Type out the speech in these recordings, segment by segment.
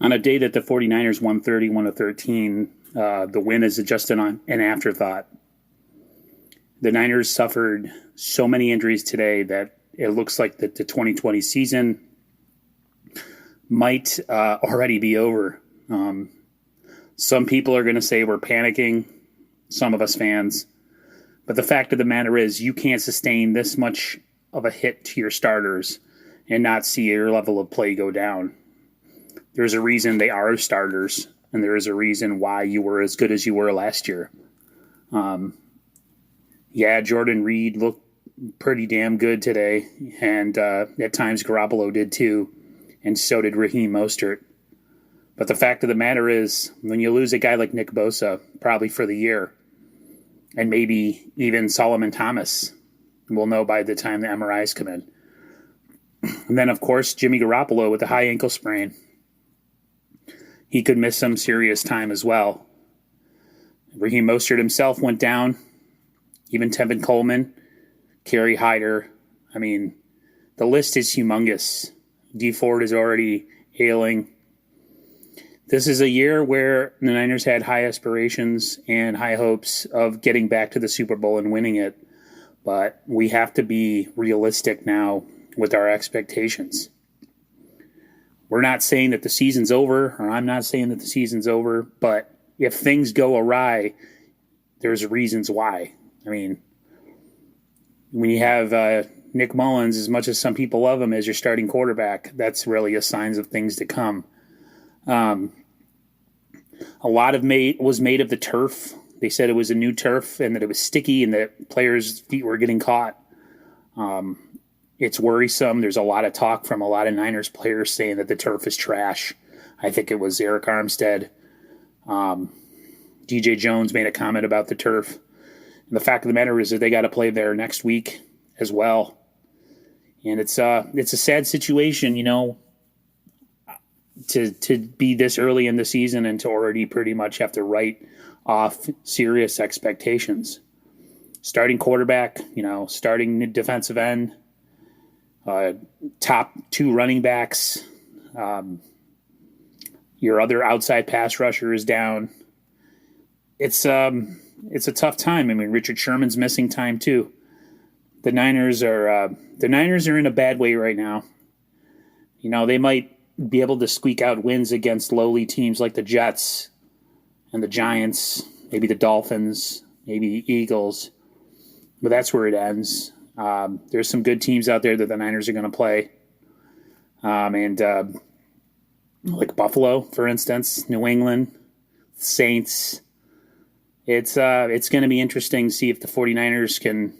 On a day that the 49ers won 31-13, the win is just an afterthought. The Niners suffered so many injuries today that it looks like the 2020 season might already be over. Some people are going to say we're panicking, some of us fans. But the fact of the matter is you can't sustain this much of a hit to your starters and not see your level of play go down. There's a reason they are starters, and there is a reason why you were as good as you were last year. Jordan Reed looked pretty damn good today, and at times Garoppolo did too, and so did Raheem Mostert. But the fact of the matter is, when you lose a guy like Nick Bosa, probably for the year, and maybe even Solomon Thomas, we'll know by the time the MRIs come in. And then, of course, Jimmy Garoppolo with a high ankle sprain. He could miss some serious time as well. Raheem Mostert himself went down. Even Tevin Coleman, Kerry Hyder. I mean, the list is humongous. Dee Ford is already ailing. This is a year where the Niners had high aspirations and high hopes of getting back to the Super Bowl and winning it. But we have to be realistic now with our expectations. We're not saying that the season's over, or I'm not saying that the season's over, but if things go awry, there's reasons why. I mean, when you have Nick Mullins, as much as some people love him as your starting quarterback, that's really a sign of things to come. A lot was made of the turf. They said it was a new turf and that it was sticky and that players' feet were getting caught. It's worrisome. There's a lot of talk from a lot of Niners players saying that the turf is trash. I think it was Eric Armstead. DJ Jones made a comment about the turf. And the fact of the matter is that they got to play there next week as well. And it's a sad situation, you know, to be this early in the season and to already pretty much have to write off serious expectations. Starting quarterback, you know, starting defensive end, top two running backs, your other outside pass rusher is down. It's a tough time. I mean, Richard Sherman's missing time too. The Niners are in a bad way right now. You know, they might be able to squeak out wins against lowly teams like the Jets and the Giants, maybe the Dolphins, maybe the Eagles, but that's where it ends. There's some good teams out there that the Niners are going to play. Like Buffalo, for instance, New England, Saints. It's going to be interesting to see if the 49ers can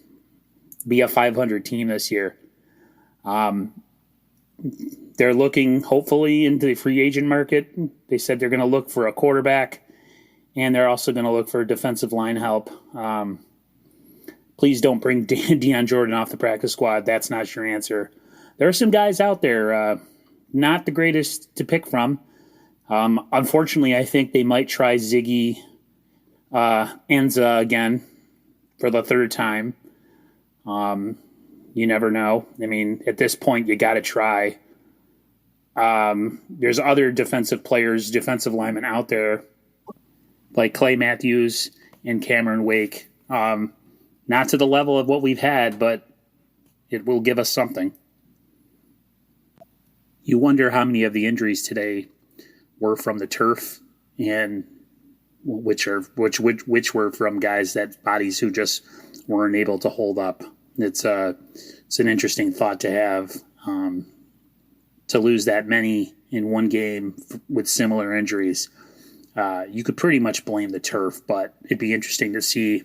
be a 500 team this year. They're looking, hopefully, into the free agent market. They said they're going to look for a quarterback, and they're also going to look for defensive line help. Please don't bring Deion Jordan off the practice squad. That's not your answer. There are some guys out there, not the greatest to pick from. Unfortunately, I think they might try Ziggy Enza again for the third time. You never know. I mean, at this point, you got to try. There's other defensive players, defensive linemen out there, like Clay Matthews and Cameron Wake. Not to the level of what we've had, but it will give us something. You wonder how many of the injuries today were from the turf, and which were from guys that bodies who just weren't able to hold up. It's an interesting thought to have, to lose that many in one game with similar injuries. You could pretty much blame the turf, but it'd be interesting to see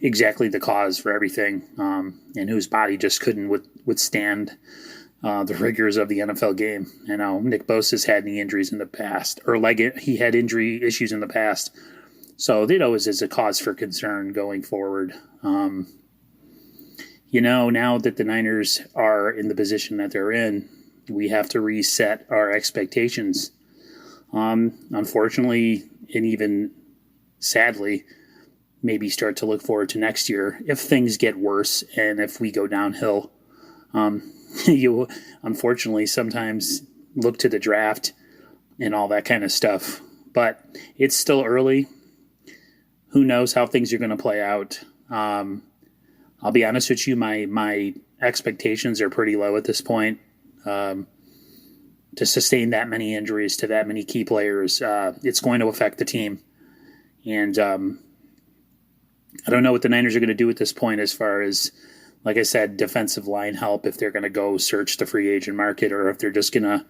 exactly the cause for everything, and whose body just couldn't withstand the rigors of the NFL game. You know, Nick Bosa's had knee injuries in the past, or he had injury issues in the past, so it always is a cause for concern going forward. You know, now that the Niners are in the position that they're in, we have to reset our expectations. Unfortunately, and even sadly, maybe start to look forward to next year if things get worse and if we go downhill. You unfortunately sometimes look to the draft and all that kind of stuff. But it's still early. Who knows how things are going to play out? I'll be honest with you, my expectations are pretty low at this point. To sustain that many injuries to that many key players, it's going to affect the team. And I don't know what the Niners are going to do at this point as far as, like I said, defensive line help, if they're going to go search the free agent market or if they're just going to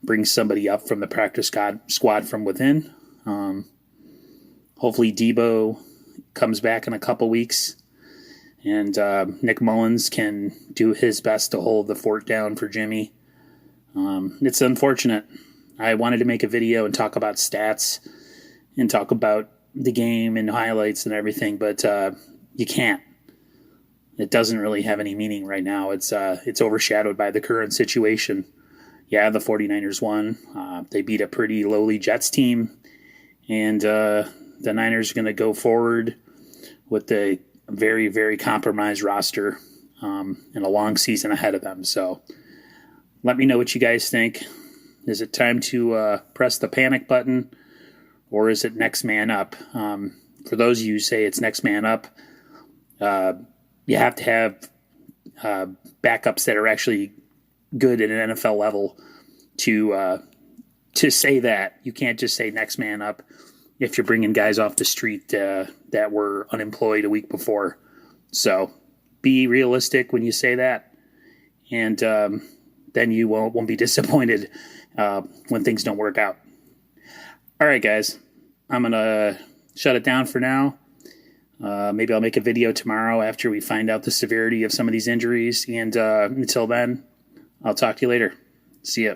bring somebody up from the practice squad from within. Hopefully Debo comes back in a couple weeks and Nick Mullins can do his best to hold the fort down for Jimmy. It's unfortunate. I wanted to make a video and talk about stats and talk about the game and highlights and everything, but you can't. It doesn't really have any meaning right now. It's overshadowed by the current situation. Yeah, the 49ers won. They beat a pretty lowly Jets team, and the Niners are going to go forward with a very, very compromised roster and a long season ahead of them. So let me know what you guys think. Is it time to press the panic button, or is it next man up? For those of you who say it's next man up, you have to have backups that are actually good at an NFL level to say that. You can't just say next man up if you're bringing guys off the street that were unemployed a week before. So be realistic when you say that, and then you won't be disappointed when things don't work out. All right, guys, I'm going to shut it down for now. Maybe I'll make a video tomorrow after we find out the severity of some of these injuries. And until then, I'll talk to you later. See ya.